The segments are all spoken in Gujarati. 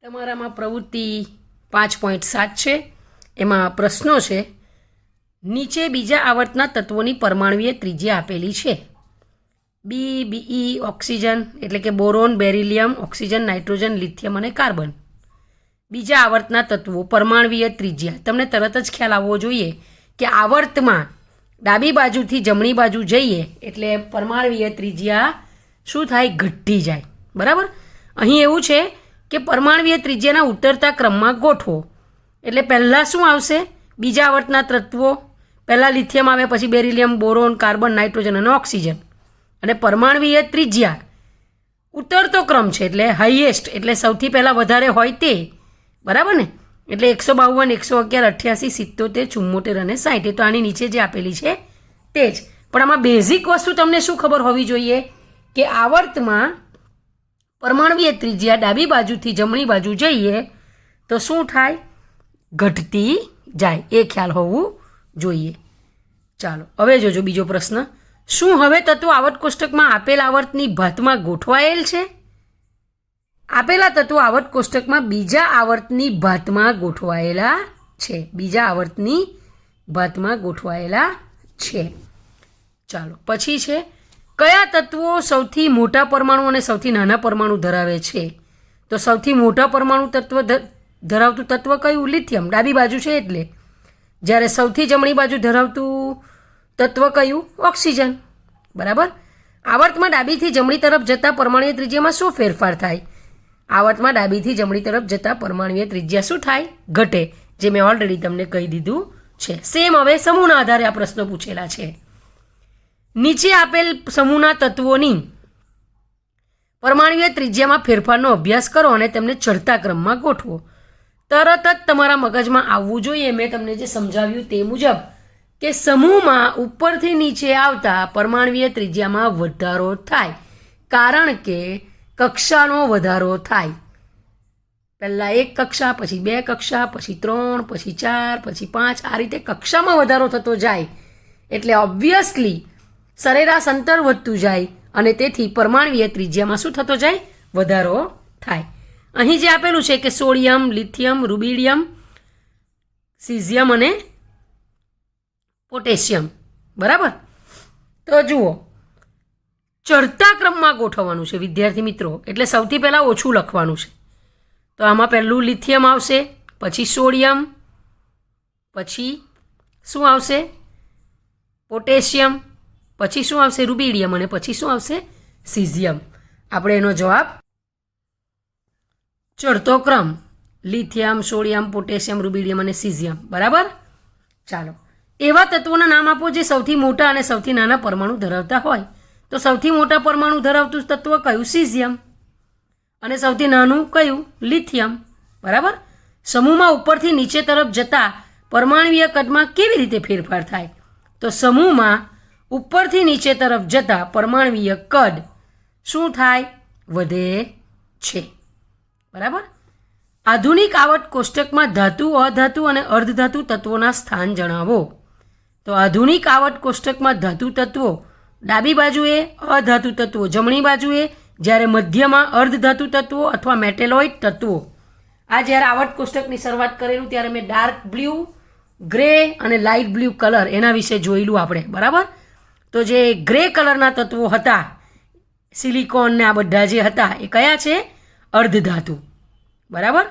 તમારામાં પ્રવૃત્તિ 5.7 છે. એમાં પ્રશ્નો છે. નીચે બીજા આવર્તના તત્વોની પરમાણુય ત્રિજ્યા આપેલી છે. બી, બીઈ, ઓક્સિજન એટલે કે boron, beryllium, oxygen, nitrogen, lithium અને કાર્બન. બીજા આવર્તના તત્વો પરમાણુય ત્રિજ્યા. તમને તરત જ ખ્યાલ આવવો જોઈએ કે આવર્તમાં ડાબી બાજુથી જમણી બાજુ જઈએ એટલે પરમાણુય ત્રિજ્યા શું થાય? ઘટી જાય. બરાબર. અહીં એવું છે કે પરમાણુય ત્રિજ્યાના ઉતરતા ક્રમમાં ગોઠવો. એટલે પહેલાં શું આવશે? બીજા આવર્તના તત્વો. પહેલાં લિથિયમ આવે, પછી બેરિલિયમ, બોરોન, કાર્બન, નાઇટ્રોજન અને ઓક્સિજન. અને પરમાણુય ત્રિજ્યા ઉતરતો ક્રમ છે એટલે હાઈએસ્ટ, એટલે સૌથી પહેલાં વધારે હોય તે. બરાબર ને? એટલે 152, 111, 88, 77, 74 અને 60. તો આની નીચે જે આપેલી છે તે જ. પણ આમાં બેઝિક વસ્તુ તમને શું ખબર હોવી જોઈએ કે આવર્તમાં પરમાણુય ત્રિજ્યા ડાબી બાજુથી જમણી બાજુ જઈએ તો શું થાય? ઘટતી જાય. એ ખ્યાલ હોવું જોઈએ. ચાલો હવે જોજો બીજો પ્રશ્ન. શું હવે તત્વો આવર્ત કોષ્ટકમાં આપેલ આવર્તની ભાતમાં ગોઠવાયેલ છે? આપેલા તત્વો આવર્ત કોષ્ટકમાં બીજા આવર્તની ભાતમાં ગોઠવાયેલા છે. બીજા આવર્તની ભાતમાં ગોઠવાયેલા છે. ચાલો પછી છે કયા તત્વો સૌથી મોટા પરમાણુ અને સૌથી નાના પરમાણુ ધરાવે છે? તો સૌથી મોટા પરમાણુ તત્વ ધરાવતું તત્વ કયું? લિથિયમ. ડાબી બાજુ છે એટલે. જ્યારે સૌથી જમણી બાજુ ધરાવતું તત્વ કયું? ઓક્સિજન. બરાબર. આવર્તમાં ડાબીથી જમણી તરફ જતા પરમાણુય ત્રિજ્યામાં શું ફેરફાર થાય? આવર્તમાં ડાબીથી જમણી તરફ જતા પરમાણુય ત્રિજ્યા શું થાય? ઘટે. જે મેં ઓલરેડી તમને કહી દીધું છે. સેમ હવે સમૂહના આધારે આ પ્રશ્નો પૂછેલા છે. નીચે આપેલ સમૂહના તત્વોની પરમાણુય ત્રિજ્યામાં ફેરફારનો અભ્યાસ કરો અને તેમને ચડતા ક્રમમાં ગોઠવો. તરત જ તમારા મગજમાં આવવું જોઈએ મેં તમને જે સમજાવ્યું તે મુજબ કે સમૂહમાં ઉપરથી નીચે આવતા પરમાણુય ત્રિજ્યામાં વધારો થાય, કારણ કે કક્ષાનો વધારો થાય. પહેલાં 1 કક્ષા, પછી 2 કક્ષા, પછી 3, પછી 4, પછી 5, આ રીતે કક્ષામાં વધારો થતો જાય એટલે ઓબ્વિયસલી સરેરાશ અંતર વધતું જાય અને તેથી પરમાણુય ત્રિજ્યામાં શું થતો જાય? વધારો થાય. અહીં જે આપેલું છે કે સોડિયમ, લિથિયમ, રૂબિડિયમ, સીઝિયમ અને પોટેશિયમ. બરાબર. તો જુઓ, ચડતા ક્રમમાં ગોઠવવાનું છે વિદ્યાર્થી મિત્રો. એટલે સૌથી પહેલાં ઓછું લખવાનું છે. તો આમાં પહેલું લિથિયમ આવશે, પછી સોડિયમ, પછી શું આવશે? પોટેશિયમ, પછી શું આવશે? રૂબિડિયમ અને પછી શું આવશે? સીઝિયમ. આપણે એનો જવાબ ચડતો ક્રમ લિથિયમ, સોડિયમ, પોટેશિયમ, રૂબિડિયમ અને સીઝિયમ. બરાબર. ચાલો એવા તત્વોના નામ આપો જે સૌથી મોટા અને સૌથી નાના પરમાણુ ધરાવતા હોય. તો સૌથી મોટા પરમાણુ ધરાવતું તત્વ કયું? સીઝિયમ. અને સૌથી નાનું કયું? લિથિયમ. બરાબર. સમૂહમાં ઉપરથી નીચે તરફ જતા પરમાણુય કદમાં કેવી રીતે ફેરફાર થાય? તો સમૂહમાં ઉપરથી નીચે તરફ જતા પરમાણુય કદ શું થાય? વધે છે. બરાબર. આધુનિક આવર્ત કોષ્ટકમાં ધાતુ, અધાતુ અને અર્ધધાતુ તત્વોના સ્થાન જણાવો. તો આધુનિક આવર્ત કોષ્ટકમાં ધાતુ તત્વો ડાબી બાજુએ, અધાતુ તત્વો જમણી બાજુએ, જ્યારે મધ્યમાં અર્ધધાતુ તત્વો અથવા મેટેલોઇડ તત્વો. આ જ્યારે આવર્ત કોષ્ટકની શરૂઆત કરેલું ત્યારે મેં ડાર્ક બ્લુ, ગ્રે અને લાઇટ બ્લુ કલર એના વિશે જોયેલું આપણે. બરાબર. તો જે ગ્રે કલરના તત્વો હતા, સિલિકોન ને આ બધા જે હતા એ કયા છે? અર્ધધાતુ. બરાબર.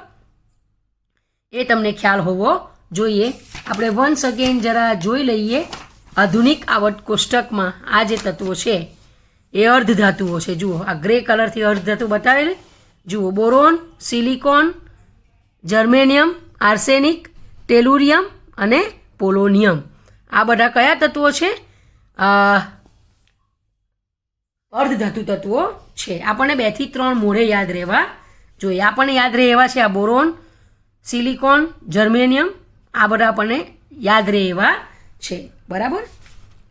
એ તમને ખ્યાલ હોવો જોઈએ. આપણે વન્સ અગેન જરા જોઈ લઈએ. આધુનિક આવર્ત કોષ્ટકમાં આ જે તત્વો છે એ અર્ધધાતુઓ છે. જુઓ, આ ગ્રે કલરથી અર્ધધાતુ બતાવેલી. જુઓ, boron, silicon, germanium, arsenic, tellurium અને પોલોનિયમ. આ બધા કયા તત્વો છે? અર્ધધાતુ તત્વો છે. આપણને 2 થી 3 મોઢે યાદ રહેવા જોઈએ. આપણને યાદ રહે એવા છે આ બોરોન, સિલિકોન, જર્મેનિયમ. આ બધા આપણને યાદ રહે એવા છે. બરાબર.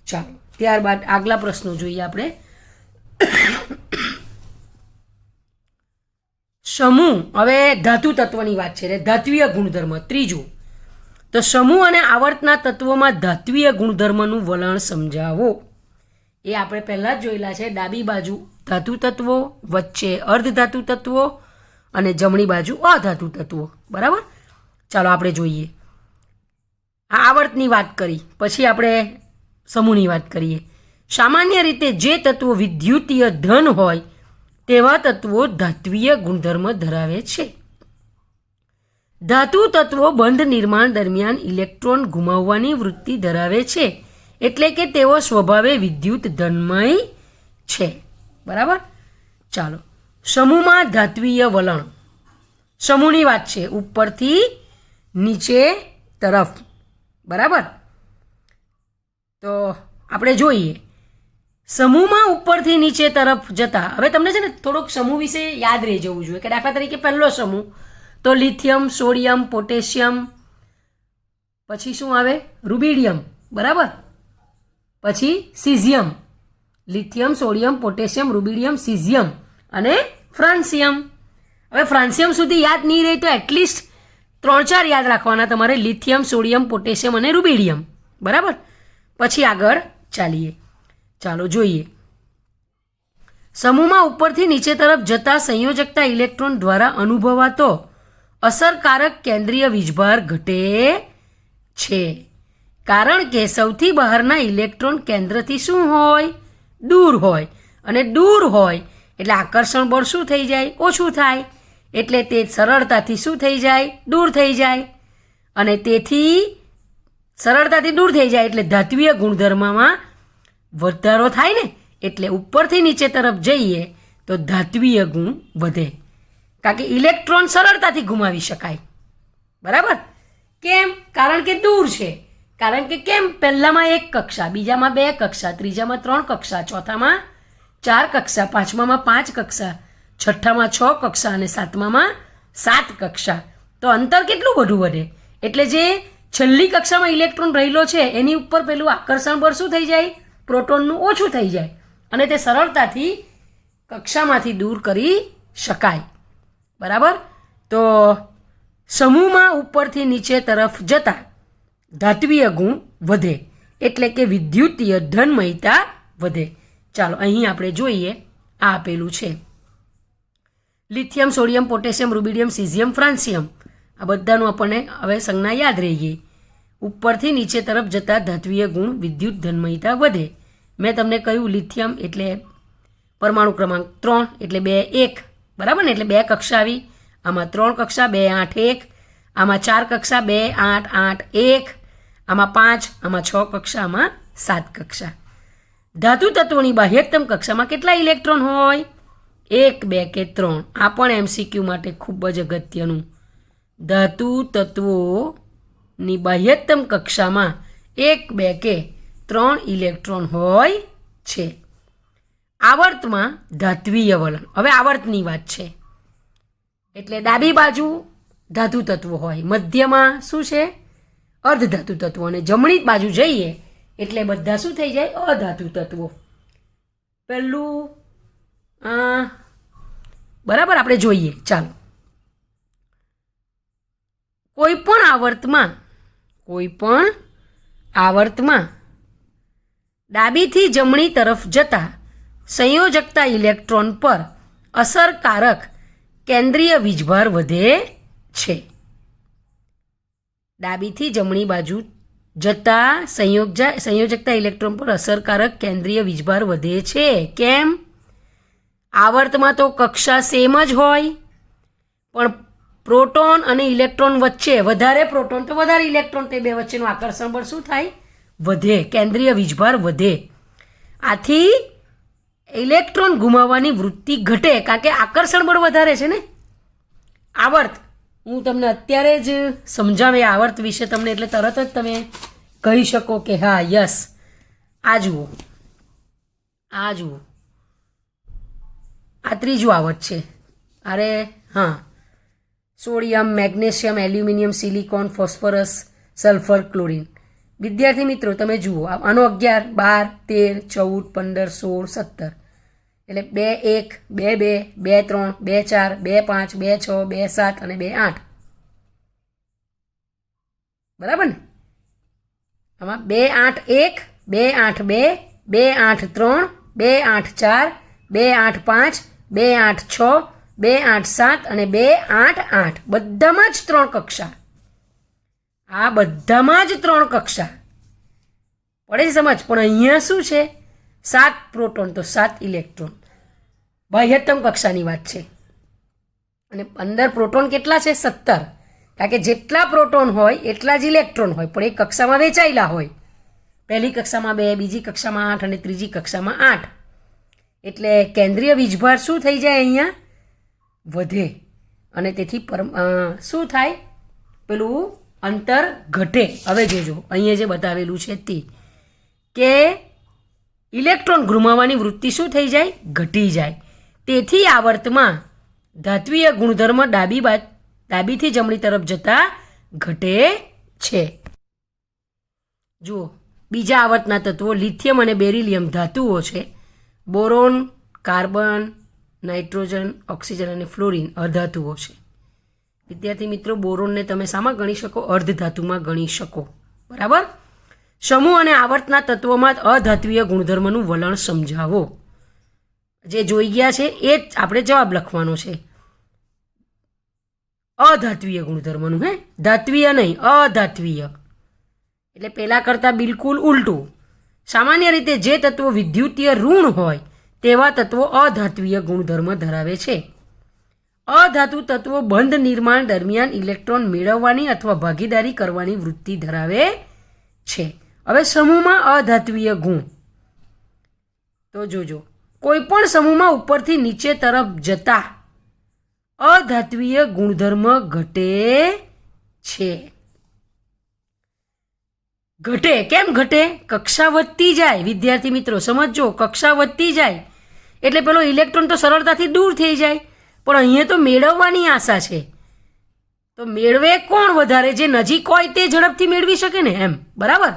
ચાલો ત્યારબાદ આગલા પ્રશ્નો જોઈએ આપણે. સમૂહ, હવે ધાતુ તત્વની વાત છે. ધાત્વીય ગુણધર્મ ત્રીજું. તો સમૂહ અને આવર્તના તત્વોમાં ધાત્વીય ગુણધર્મનું વલણ સમજાવો. એ આપણે પહેલાં જ જોયેલા છે. ડાબી બાજુ ધાતુ તત્વો, વચ્ચે અર્ધધાતુ તત્વો અને જમણી બાજુ અધાતુ તત્વો. બરાબર. ચાલો આપણે જોઈએ. આ આવર્તની વાત કરી, પછી આપણે સમૂહની વાત કરીએ. સામાન્ય રીતે જે તત્વો વિદ્યુતીય ધન હોય તેવા તત્વો ધાત્વીય ગુણધર્મ ધરાવે છે. ધાતુ તત્વો બંધ નિર્માણ દરમિયાન ઇલેક્ટ્રોન ગુમાવવાની વૃત્તિ ધરાવે છે, એટલે કે તેઓ સ્વભાવે વિદ્યુત ધનમય છે. બરાબર. ચાલો, સમૂહમાં ધાત્વીય વલણ. સમૂહની વાત છે, ઉપરથી નીચે તરફ. બરાબર. તો આપણે જોઈએ સમૂહમાં ઉપરથી નીચે તરફ જતા. હવે તમને છે ને થોડોક સમૂહ વિશે યાદ રહી જવું જોઈએ કે દાખલા તરીકે પહેલો સમૂહ તો લિથિયમ, સોડિયમ, પોટેશિયમ, પછી શું આવે? રૂબિડિયમ. બરાબર. પછી caesium. Lithium, sodium, potassium, rubidium, caesium અને ફ્રાન્સિયમ. હવે ફ્રાન્સિયમ સુધી યાદ નહીં રહે તો એટલીસ્ટ 3-4 યાદ રાખવાના તમારે. લિથિયમ, સોડિયમ, પોટેશિયમ અને રૂબિડિયમ. બરાબર. પછી આગળ ચાલીએ. ચાલો જોઈએ. સમૂહમાં ઉપરથી નીચે તરફ જતા સંયોજકતા ઇલેક્ટ્રોન દ્વારા અનુભવાતો અસરકારક કેન્દ્રીય વીજભાર ઘટે છે, કારણ કે સૌથી બહારના ઇલેક્ટ્રોન કેન્દ્રથી શું હોય? દૂર હોય. અને દૂર હોય એટલે આકર્ષણ બળ શું થઈ જાય? ઓછું થાય. એટલે તે સરળતાથી શું થઈ જાય? દૂર થઈ જાય. અને તેથી સરળતાથી દૂર થઈ જાય એટલે ધાત્વીય ગુણધર્મમાં વધારો થાય ને. એટલે ઉપરથી નીચે તરફ જઈએ તો ધાત્વીય ગુણ વધે, કારણ કે ઇલેક્ટ્રોન સરળતાથી ગુમાવી શકાય. બરાબર. કેમ? કારણ કે દૂર છે. કારણ કે કેમ? પહેલામાં 1 કક્ષા, બીજામાં 2 કક્ષા, ત્રીજામાં 3 કક્ષા, ચોથામાં 4 કક્ષા, પાંચમામાં 5 કક્ષા, છઠ્ઠામાં 6 કક્ષા અને સાતમામાં 7 કક્ષા. તો અંતર કેટલું બધું વધે. એટલે જે છેલ્લી કક્ષામાં ઇલેક્ટ્રોન રહેલો છે એની ઉપર પેલું આકર્ષણ બળ શું થઈ જાય? પ્રોટોનનું ઓછું થઈ જાય અને તે સરળતાથી કક્ષામાંથી દૂર કરી શકાય. બરાબર. તો સમૂહમાં ઉપરથી નીચે તરફ જતા ધાત્વીય ગુણ વધે, એટલે કે વિદ્યુતીય ધનમયતા વધે. ચાલો અહીં આપણે જોઈએ. આ આપેલું છે lithium, sodium, potassium, rubidium, caesium, francium. આ બધાનું આપણને હવે સંજ્ઞા યાદ રહી ગઈ. ઉપરથી નીચે તરફ જતા ધાત્વીય ગુણ વિદ્યુત ધનમયતા વધે. મેં તમને કહ્યું લિથિયમ એટલે પરમાણુ ક્રમાંક 3 એટલે 2 1. બરાબર ને. એટલે 2 કક્ષા આવી. આમાં 3 કક્ષા 2 8 1. આમાં 4 કક્ષા 2 8 8 1. આમાં 5. આમાં 6 કક્ષા. આમાં 7 કક્ષા. ધાતુ તત્વોની બાહ્યતમ કક્ષામાં કેટલા ઇલેક્ટ્રોન હોય? 1 2 કે 3. આ પણ MCQ માટે ખૂબ જ અગત્યનું. ધાતુ તત્વોની બાહ્યતમ કક્ષામાં 1 2 કે 3 ઇલેક્ટ્રોન હોય છે. આવર્તમાં ધાત્વીય વલણ. હવે આવર્તની વાત છે એટલે ડાબી બાજુ ધાતુ તત્વો હોય, મધ્યમાં શું છે? અર્ધધાતુ તત્વો, અને જમણી બાજુ જઈએ એટલે બધા શું થઈ જાય? અધાતુ તત્વો. પહેલું બરાબર આપણે જોઈએ. ચાલો, કોઈ પણ આવર્તમાં ડાબીથી જમણી તરફ જતા સંયોજકતા ઇલેક્ટ્રોન પર અસરકારક કેન્દ્રીય વીજભાર વધે છે. ડાબીથી જમણી બાજુ જતા સંયોજકતા ઇલેક્ટ્રોન પર અસરકારક કેન્દ્રીય વીજભાર વધે છે. કેમ? આવર્તમાં તો કક્ષા સેમ જ હોય, પણ પ્રોટોન અને ઇલેક્ટ્રોન વચ્ચે વધારે પ્રોટોન તો વધારે ઇલેક્ટ્રોન, તે બે વચ્ચેનું આકર્ષણ બળ શું થાય? વધે. કેન્દ્રીય વીજભાર વધે. આથી ઇલેક્ટ્રોન ગુમાવવાની વૃત્તિ ઘટે, કારણ કે આકર્ષણ બળ વધારે છે ને. આવર્ત હું તમને અત્યારે જ સમજાવે આવર્ત વિશે તમને, એટલે તરત જ તમે કહી શકો કે હા યસ. આ જુઓ, આ ત્રીજું આવર્ત છે. અરે હા, sodium, magnesium, aluminium, silicon, phosphorus, sulphur, chlorine. વિદ્યાર્થી મિત્રો તમે જુઓ, આનો 11 12 13 14 15 16 17. એટલે 2 1 2 2 2 3 2 4 2 6 2 7 અને 2 8. બરાબર ને. આમાં 2 8 1 2 8 2 2 8 3 2 8 4 2 8 5 2 8 6 2 8 7 અને 2 8 8 બધામાં જ 3 કક્ષા. આ બધામાં જ 3 કક્ષા પડે સમજ. પણ અહીંયા શું છે? 7 પ્રોટોન તો 7 ઇલેક્ટ્રોન. બાહ્યતમ કક્ષાની વાત છે. અને અંદર પ્રોટોન કેટલા છે? 17. કારણ કે જેટલા પ્રોટોન હોય એટલા જ ઇલેક્ટ્રોન હોય, પણ એક કક્ષામાં વેચાયેલા હોય. પહેલી કક્ષામાં 2, બીજી કક્ષામાં 8 અને ત્રીજી કક્ષામાં 8. એટલે કેન્દ્રીય વીજભાર શું થઈ જાય? અહીંયા વધે અને તેથી શું થાય? પેલું અંતર ઘટે. હવે જોજો અહીંયા જે બતાવેલું છે તે કે ઇલેક્ટ્રોન ગુમાવવાની વૃત્તિ શું થઈ જાય? ઘટી જાય. તેથી આવર્તમાં ધાત્વીય ગુણધર્મ ડાબીથી જમણી તરફ જતા ઘટે છે. જુઓ, બીજા આવર્તના તત્વો લિથિયમ અને બેરિલિયમ ધાતુઓ છે. બોરોન, કાર્બન, નાઇટ્રોજન, ઓક્સિજન અને ફ્લોરિન અધાતુઓ છે. વિદ્યાર્થી મિત્રો, બોરોનને તમે શામાં ગણી શકો? અર્ધધાતુમાં ગણી શકો. બરાબર. સમૂહ અને આવર્તના તત્વોમાં અધાત્વીય ગુણધર્મનું વલણ સમજાવો. જે જોઈ ગયા છે એ જ આપણે જવાબ લખવાનો છે. અધાત્વીય ગુણધર્મનું, ધાત્વીય નહીં, અધાત્વીય. એટલે પહેલાં કરતાં બિલકુલ ઉલટું. સામાન્ય રીતે જે તત્વો વિદ્યુતીય ઋણ હોય તેવા તત્વો અધાત્વીય ગુણધર્મ ધરાવે છે. અધાતુ તત્વો બંધ નિર્માણ દરમિયાન ઇલેક્ટ્રોન મેળવવાની અથવા ભાગીદારી કરવાની વૃત્તિ ધરાવે છે. હવે સમૂહમાં અધાત્વીય ગુણ તો જોજો, કોઈ પણ સમૂહમાં ઉપરથી નીચે તરફ જતા અધાત્વીય ગુણધર્મ ઘટે છે. ઘટે કેમ ઘટે? કક્ષા વધતી જાય. વિદ્યાર્થી મિત્રો સમજો, કક્ષા વધતી જાય એટલે પેલો ઇલેક્ટ્રોન તો સરળતાથી દૂર થઈ જાય, પણ અહીંયા તો મેળવવાની આશા છે. તો મેળવે કોણ વધારે? જે નજીક હોય તે ઝડપથી મેળવી શકે ને, એમ. બરાબર.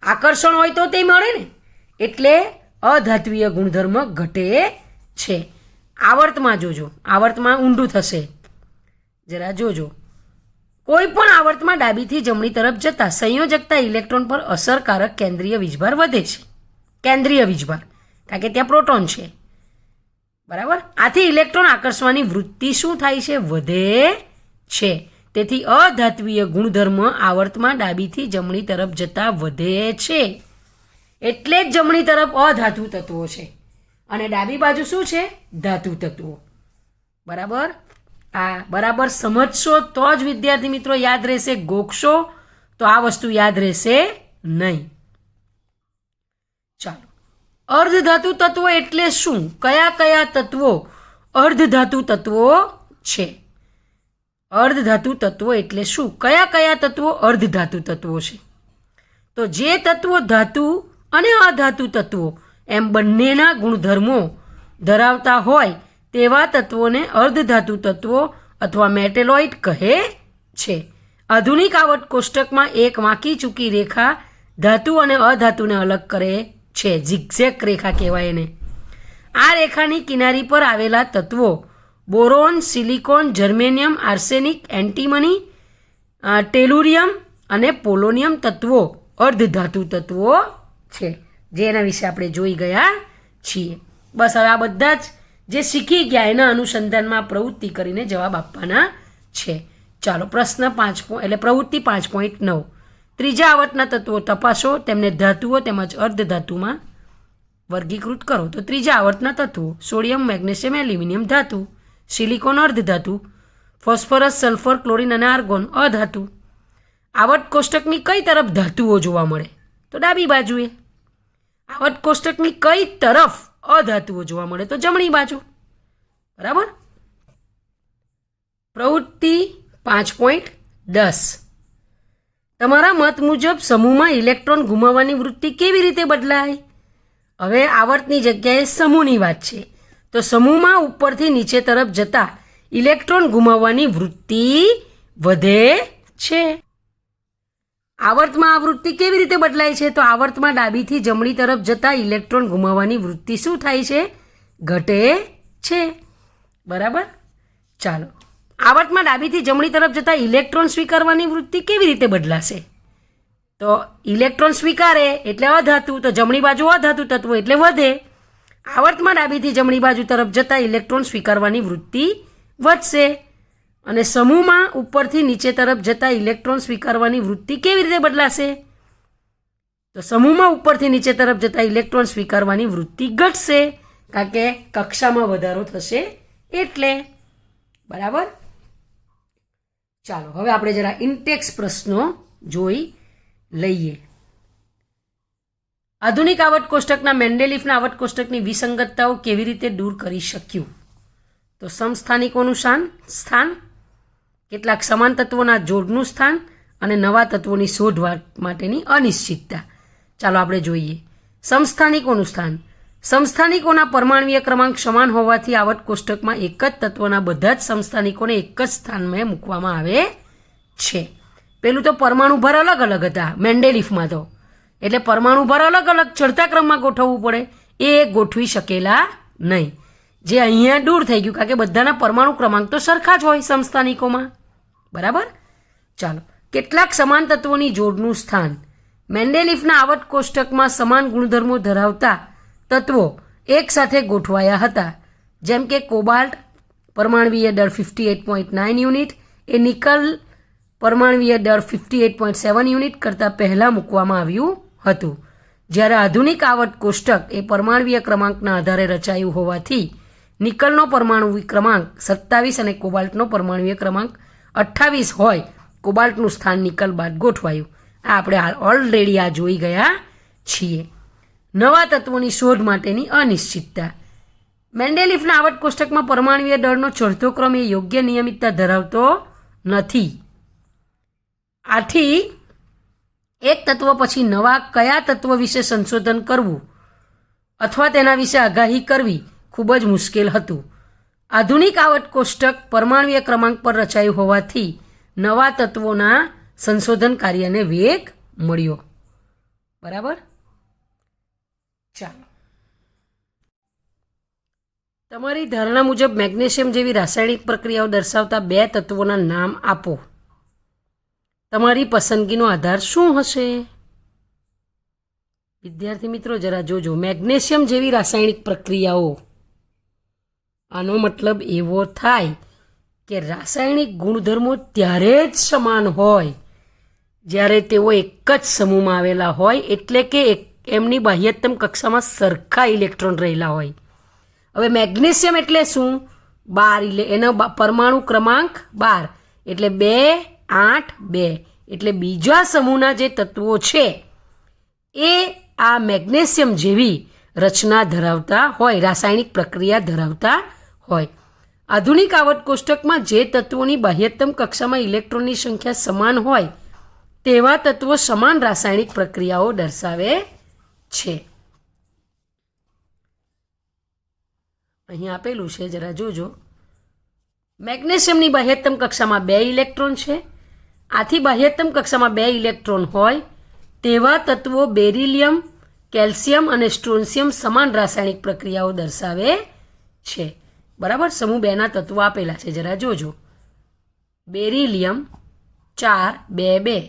આકર્ષણ હોય તો તે મળે ને. એટલે અધાત્વીય ગુણધર્મ ઘટે છે. આવર્તમાં જોજો, આવર્તમાં ઊંડું થશે, જરા જોજો. કોઈ પણ આવર્તમાં ડાબીથી જમણી તરફ જતા સંયોજકતા ઇલેક્ટ્રોન પર અસરકારક કેન્દ્રીય વીજભાર વધે છે. કેન્દ્રીય વીજભાર, કારણ કે ત્યાં પ્રોટોન છે. બરાબર. આથી ઇલેક્ટ્રોન આકર્ષવાની વૃત્તિ શું થાય છે? વધે છે. તેથી અધાત્વીય ગુણધર્મ આવર્તમાં ડાબીથી જમણી તરફ જતા વધે છે. એટલે જ જમણી તરફ અધાતુ તત્વો છે અને ડાબી બાજુ શું છે? ધાતુ તત્વો. બરાબર. આ બરાબર સમજશો તો જ વિદ્યાર્થી મિત્રો યાદ રહેશે. ગોખશો તો આ વસ્તુ યાદ રહેશે નહીં. ચાલો, અર્ધધાતુ તત્વો એટલે શું? કયા કયા તત્વો અર્ધધાતુ તત્વો છે? અર્ધધાતુ તત્વો એટલે શું? કયા કયા તત્વો અર્ધધાતુ તત્વો છે? તો જે તત્વો ધાતુ અને અધાતુ તત્વો એમ બંનેના ગુણધર્મો ધરાવતા હોય તેવા તત્વોને અર્ધધાતુ તત્વો અથવા મેટેલોઇડ કહે છે. આધુનિક આવર્ત કોષ્ટકમાં એક વાંકી ચૂકી રેખા ધાતુ અને અધાતુને અલગ કરે છે. ઝિગઝેગ રેખા કહેવાય એને. આ રેખાની કિનારી પર આવેલા તત્વો boron, silicon, germanium, arsenic, antimony, tellurium અને પોલોનિયમ તત્વો અર્ધધાતુ તત્વો છે, જેના વિશે આપણે જોઈ ગયા છીએ. બસ હવે આ બધા જ જે શીખી ગયા એના અનુસંધાનમાં પ્રવૃત્તિ કરીને જવાબ આપવાના છે. ચાલો, પ્રશ્ન 5 એટલે પ્રવૃત્તિ 5.9. ત્રીજા આવર્તના તત્વો તપાસો, તેમને ધાતુઓ તેમજ અર્ધધાતુમાં વર્ગીકૃત કરો. તો ત્રીજા આવર્તના તત્વો સોડિયમ, મેગ્નેશિયમ, એલ્યુમિનિયમ ધાતુ, સિલિકોન અર્ધધાતુ, ફોસ્ફરસ, સલ્ફર, ક્લોરિન અને આર્ગોન અધાતુ. આવર્ત કોષ્ટકની કઈ તરફ ધાતુઓ જોવા મળે? તો ડાબી બાજુએ. આવર્ત કોષ્ટકની કઈ તરફ અધાતુઓ જોવા મળે? તો જમણી બાજુ. બરાબર. પ્રવૃત્તિ 5.10. તમારા મત મુજબ સમૂહમાં ઇલેક્ટ્રોન ગુમાવવાની વૃત્તિ કેવી રીતે બદલાય? હવે આવર્તની જગ્યાએ સમૂહની વાત છે. તો સમૂહમાં ઉપરથી નીચે તરફ જતા ઇલેક્ટ્રોન ગુમાવવાની વૃત્તિ વધે છે. આવર્તમાં આ વૃત્તિ કેવી રીતે બદલાય છે? તો આવર્તમાં ડાબીથી જમણી તરફ જતા ઇલેક્ટ્રોન ગુમાવવાની વૃત્તિ શું થાય છે? ઘટે છે. બરાબર. ચાલો, આવર્તમાં ડાબીથી જમણી તરફ જતા ઇલેક્ટ્રોન સ્વીકારવાની વૃત્તિ કેવી રીતે બદલાશે? તો ઇલેક્ટ્રોન સ્વીકારે એટલે અધાતુ, તો જમણી બાજુ અધાતુ તત્વો એટલે વધે. આવર્તમાં ડાબીથી જમણી બાજુ તરફ જતા ઇલેક્ટ્રોન સ્વીકારવાની વૃત્તિ વધશે અને સમૂહમાં ઉપરથી નીચે તરફ જતા ઇલેક્ટ્રોન સ્વીકારવાની વૃત્તિ કેવી રીતે બદલાશે? તો સમૂહમાં ઉપરથી નીચે તરફ જતા ઇલેક્ટ્રોન સ્વીકારવાની વૃત્તિ ઘટશે, કારણ કે કક્ષામાં વધારો થશે એટલે. બરાબર. ચાલો હવે આપણે જરા ઇન્ટેક્સ પ્રશ્નો જોઈ લઈએ. આધુનિક આવર્ત કોષ્ટકના મેન્ડેલિફના આવર્ત કોષ્ટકની વિસંગતતાઓ કેવી રીતે દૂર કરી શક્યું? તો સમસ્થાનિકોનું સ્થાન, કેટલાક સમાન તત્વોના જોડનું સ્થાન અને નવા તત્વોની શોધ માટેની અનિશ્ચિતતા. ચાલો આપણે જોઈએ. સમસ્થાનિકોનું સ્થાન. સમસ્થાનિકોના પરમાણ્વીય ક્રમાંક સમાન હોવાથી આવર્ત કોષ્ટકમાં એક જ તત્વના બધા જ સમસ્થાનિકોને એક જ સ્થાનમાં મૂકવામાં આવે છે. પેલું તો પરમાણુ ભાર અલગ અલગ હતા મેન્ડેલિફમાં, તો એટલે પરમાણુ ભાર અલગ અલગ ચડતા ક્રમમાં ગોઠવવું પડે, એ ગોઠવી શકેલા નહીં, જે અહીંયા દૂર થઈ ગયું, કારણ કે બધાના પરમાણુ ક્રમાંક તો સરખા જ હોય સમસ્થાનિકોમાં. બરાબર. ચાલો, કેટલાક સમાન તત્વોની જોડનું સ્થાન. મેન્ડેલિફના આવર્ત કોષ્ટકમાં સમાન ગુણધર્મો ધરાવતા તત્વો એક સાથે ગોઠવાયા હતા, જેમ કે કોબાલ્ટ પરમાણવીય દળ 58.9 યુનિટ એ નિકલ પરમાણવીય દળ 58.7 યુનિટ કરતાં પહેલાં મૂકવામાં આવ્યું હતું. જ્યારે આધુનિક આવર્ત કોષ્ટક એ પરમાણવીય ક્રમાંકના આધારે રચાયું હોવાથી નિકલનો પરમાણુ ક્રમાંક 27 અને કોબાલ્ટનો પરમાણવીય ક્રમાંક 28 હોય, કોબાલ્ટનું સ્થાન નિકલ બાદ ગોઠવાયું. આ આપણે ઓલરેડી આ જોઈ ગયા છીએ. નવા તત્વોની શોધ માટેની અનિશ્ચિતતા. મેન્ડેલિફના આવર્ત કોષ્ટકમાં પરમાણવીય દળનો ચડતો ક્રમ એ યોગ્ય નિયમિતતા ધરાવતો નથી. આથી એક તત્વ પછી નવા કયા તત્વ વિશે સંશોધન કરવું અથવા તેના વિશે આગાહી કરવી ખૂબ જ મુશ્કેલ હતું. આધુનિક આવર્ત કોષ્ટક પરમાણવીય ક્રમાંક પર રચાયું હોવાથી નવા તત્વોના સંશોધન કાર્યને વેગ મળ્યો. બરાબર. ચાલો, તમારી ધારણા મુજબ મેગ્નેશિયમ જેવી રાસાયણિક પ્રક્રિયાઓ દર્શાવતા બે તત્વોના નામ આપો. તમારી પસંદગીનો આધાર શું હશે? વિદ્યાર્થી મિત્રો જરા જોજો. મેગ્નેશિયમ જેવી રાસાયણિક પ્રક્રિયાઓ, આનો મતલબ એવો થાય કે રાસાયણિક ગુણધર્મો ત્યારે જ સમાન હોય જ્યારે તેઓ એક જ સમૂહમાં આવેલા હોય, એટલે કે એમની બાહ્યતમ કક્ષામાં સરખા ઇલેક્ટ્રોન રહેલા હોય. હવે મેગ્નેશિયમ એટલે શું? 12, એનો પરમાણુ ક્રમાંક 12 એટલે 2, 8, 2 એટલે બીજા સમૂહના જે તત્વો છે એ આ મેગ્નેશિયમ જેવી રચના ધરાવતા હોય, રાસાયણિક પ્રક્રિયા ધરાવતા હોય. આધુનિક આવર્ત કોષ્ટકમાં જે તત્વોની બાહ્યતમ કક્ષામાં ઇલેક્ટ્રોનની સંખ્યા સમાન હોય તેવા તત્વો સમાન રાસાયણિક પ્રક્રિયાઓ દર્શાવે છે. અહીં આપેલું છે, જરા જોજો. મેગ્નેશિયમની બાહ્યતમ કક્ષામાં 2 ઇલેક્ટ્રોન છે. આથી બાહ્યતમ કક્ષામાં 2 ઇલેક્ટ્રોન હોય તેવા તત્વો બેરિલિયમ, કેલ્શિયમ અને સ્ટ્રોન્શિયમ સમાન રાસાયણિક પ્રક્રિયાઓ દર્શાવે છે. બરાબર. સમૂહ 2ના તત્વો આપેલા છે, જરા જોજો. Beryllium 4, 2, 2,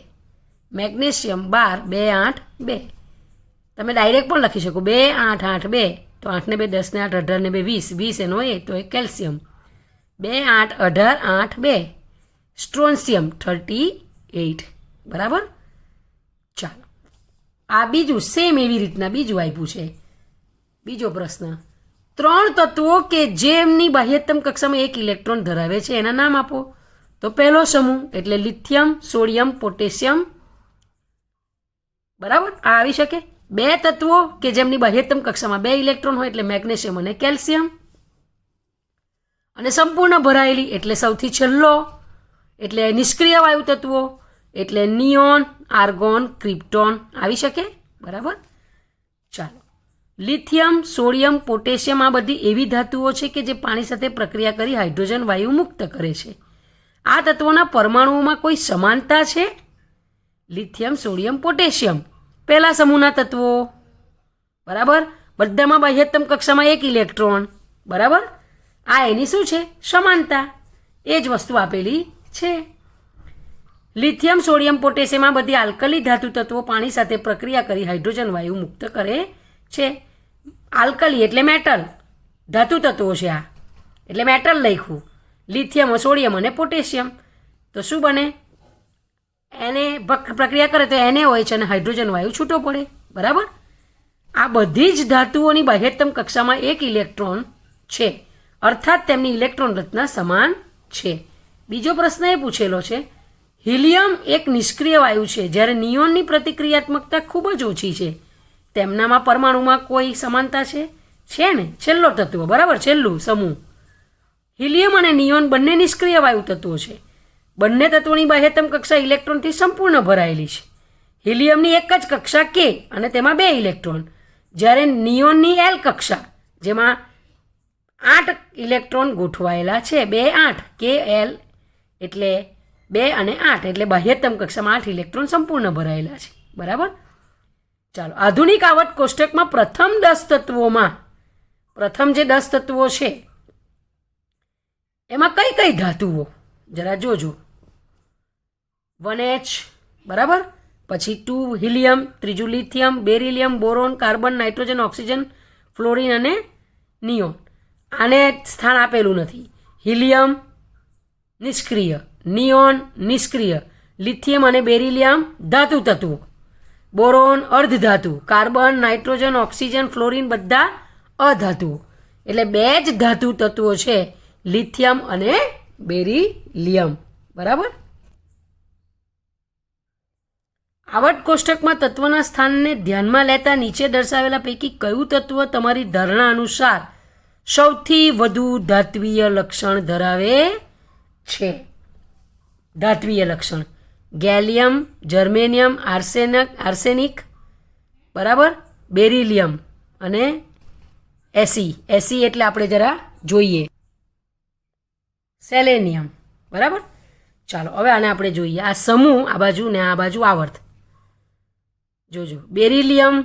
magnesium 12, 2, 8, 2. તમે ડાયરેક્ટ પણ લખી શકો 2, 8, 8, 2, તો 8 ને 2 10 ને 8 18 ને 2 20, 20 એનો એ તો એ કેલ્શિયમ. 2, 8, 18, 8, 2 સ્ટ્રોન્શિયમ 38. બરાબર. ચાલો, આ બીજું સેમ એવી રીતના બીજું આપ્યું છે. બીજો પ્રશ્ન. 3 તત્વો કે જેમની બાહ્યતમ કક્ષામાં 1 ઇલેક્ટ્રોન ધરાવે છે એના નામ આપો. તો પહેલો સમૂહ એટલે લિથિયમ, સોડિયમ, પોટેશિયમ. બરાબર. આ આવી શકે. 2 તત્વો કે જેમની બાહ્યતમ કક્ષામાં 2 ઇલેક્ટ્રોન હોય એટલે મેગ્નેશિયમ અને કેલ્શિયમ. અને સંપૂર્ણ ભરાયેલી એટલે સૌથી છેલ્લો એટલે નિષ્ક્રિય વાયુ તત્વો એટલે નિયોન, આર્ગોન, ક્રિપ્ટોન આવી શકે. બરાબર. ચાલો, લિથિયમ, સોડિયમ, પોટેશિયમ આ બધી એવી ધાતુઓ છે કે જે પાણી સાથે પ્રક્રિયા કરી હાઇડ્રોજન વાયુ મુક્ત કરે છે. આ તત્વોના પરમાણુઓમાં કોઈ સમાનતા છે? લિથિયમ, સોડિયમ, પોટેશિયમ પહેલા સમૂહના તત્વો. બરાબર. બધામાં બાહ્યતમ કક્ષામાં 1 ઇલેક્ટ્રોન. બરાબર. આ એની શું છે? સમાનતા. એ જ વસ્તુ આપેલી છે. લિથિયમ, સોડિયમ, પોટેશિયમ આ બધી આલ્કલી ધાતુ તત્વો પાણી સાથે પ્રક્રિયા કરી હાઇડ્રોજન વાયુ મુક્ત કરે છે. આલ્કલી એટલે મેટલ, ધાતુ તત્વો છે આ, એટલે મેટલ લખ્યું. લિથિયમ, સોડિયમ અને પોટેશિયમ. તો શું બને? એને પ્રક્રિયા કરે તો એને હોય છે અને હાઇડ્રોજન વાયુ છૂટો પડે. બરાબર. આ બધી જ ધાતુઓની બાહ્યતમ કક્ષામાં એક ઇલેક્ટ્રોન છે, અર્થાત તેમની ઇલેક્ટ્રોન રચના સમાન છે. બીજો પ્રશ્ન એ પૂછેલો છે, હિલિયમ એક નિષ્ક્રિય વાયુ છે જ્યારે નિયોનની પ્રતિક્રિયાત્મકતા ખૂબ જ ઓછી છે. તેમનામાં પરમાણુમાં કોઈ સમાનતા છે ને? છેલ્લો તત્વ, બરાબર, છેલ્લું સમૂહ. હિલિયમ અને નિયોન બંને નિષ્ક્રિય વાયુ તત્વો છે. બંને તત્વોની બાહ્યતમ કક્ષા ઇલેક્ટ્રોનથી સંપૂર્ણ ભરાયેલી છે. હિલિયમની એક જ કક્ષા કે અને તેમાં 2 ઇલેક્ટ્રોન, જ્યારે નિયોનની એલ કક્ષા જેમાં 8 ઇલેક્ટ્રોન ગોઠવાયેલા છે. 2 8 કે એલ એટલે 2 અને 8 એટલે બાહ્યતમ કક્ષામાં 8 ઇલેક્ટ્રોન સંપૂર્ણ ભરાયેલા છે. બરાબર. ચાલો, આધુનિક આવર્ત કોષ્ટકમાં પ્રથમ 10 તત્વોમાં પ્રથમ જે 10 તત્વો છે એમાં કઈ કઈ ધાતુઓ જરા જોજો. 1H, બરાબર, પછી 2 હિલિયમ, ત્રીજું lithium, beryllium, boron, carbon, nitrogen, oxygen, fluorine અને નિયોન. આને સ્થાન આપેલું નથી. હિલિયમ નિષ્ક્રિય, નિયોન નિષ્ક્રિય, લિથિયમ અને બેરિલિયમ ધાતુ તત્વો, બોરોન અર્ધધાતુ, કાર્બન, નાઇટ્રોજન, ઓક્સિજન, ફ્લોરિન બધા અધાતુઓ. એટલે 2 જ ધાતુ તત્વો છે, લિથિયમ અને બેરિલિયમ. બરાબર. આવર્ત કોષ્ટકમાં તત્વના સ્થાનને ધ્યાનમાં લેતા નીચે દર્શાવેલા પૈકી કયું તત્વ તમારી ધારણા અનુસાર સૌથી વધુ ધાત્વીય લક્ષણ ધરાવે છે? ધાત્વીય લક્ષણ: ગેલિયમ, જર્મેનિયમ, આર્સેનિક, બરાબર, બેરિલિયમ અને એસી. એસી એટલે આપણે જરા જોઈએ, સેલેનિયમ. બરાબર. ચાલો, હવે આને આપણે જોઈએ. આ સમૂહ આ બાજુ ને આ બાજુ આવર્ત. જોજો, બેરિલિયમ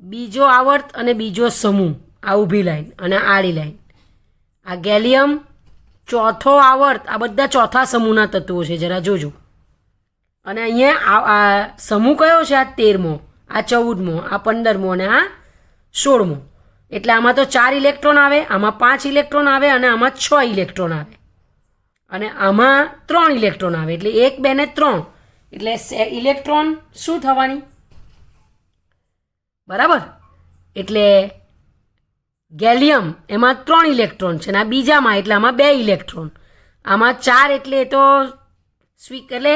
બીજો આવર્ત અને બીજો સમૂહ, આ ઊભી લાઈન અને આડી લાઈન. આ ગેલિયમ ચોથો આવર્ત. આ બધા ચોથા સમૂહના તત્વો છે, જરા જોજો. અને અહીંયા આ સમૂહ કયો છે? આ 13મો, આ 14મો, આ 15મો અને આ 16મો. એટલે આમાં તો 4 ઇલેક્ટ્રોન આવે, આમાં 5 ઇલેક્ટ્રોન આવે અને આમાં 6 ઇલેક્ટ્રોન આવે અને આમાં 3 ઇલેક્ટ્રોન આવે. એટલે 1 2 ને 3 એટલે ઇલેક્ટ્રોન શું થવાની? બરાબર. એટલે ગેલિયમ એમાં 3 ઇલેક્ટ્રોન છે અને આ બીજામાં એટલે આમાં 2 ઇલેક્ટ્રોન, આમાં 4 એટલે એ તો એટલે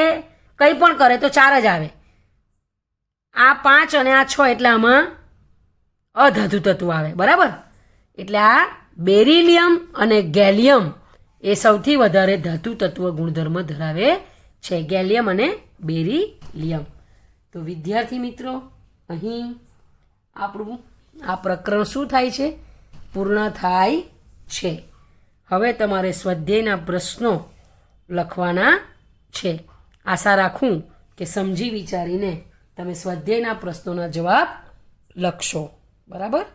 કંઈ પણ કરે તો 4 જ આવે. આ 5 અને આ 6 એટલે આમાં અધાતુ તત્વ આવે. બરાબર. એટલે આ બેરિલિયમ અને ગેલિયમ એ સૌથી વધારે ધાતુ તત્વ ગુણધર્મ ધરાવે છે, ગેલિયમ અને બેરિલિયમ. તો વિદ્યાર્થી મિત્રો, અહીં આપણું આ પ્રકરણ શું થાય છે? પૂર્ણ થાય છે. હવે તમારે સ્વાધ્યાયના પ્રશ્નો લખવાના છે. આશા રાખું કે સમજી વિચારીને તમે સ્વાધ્યાયના પ્રશ્નોના જવાબ લખશો. બરાબર.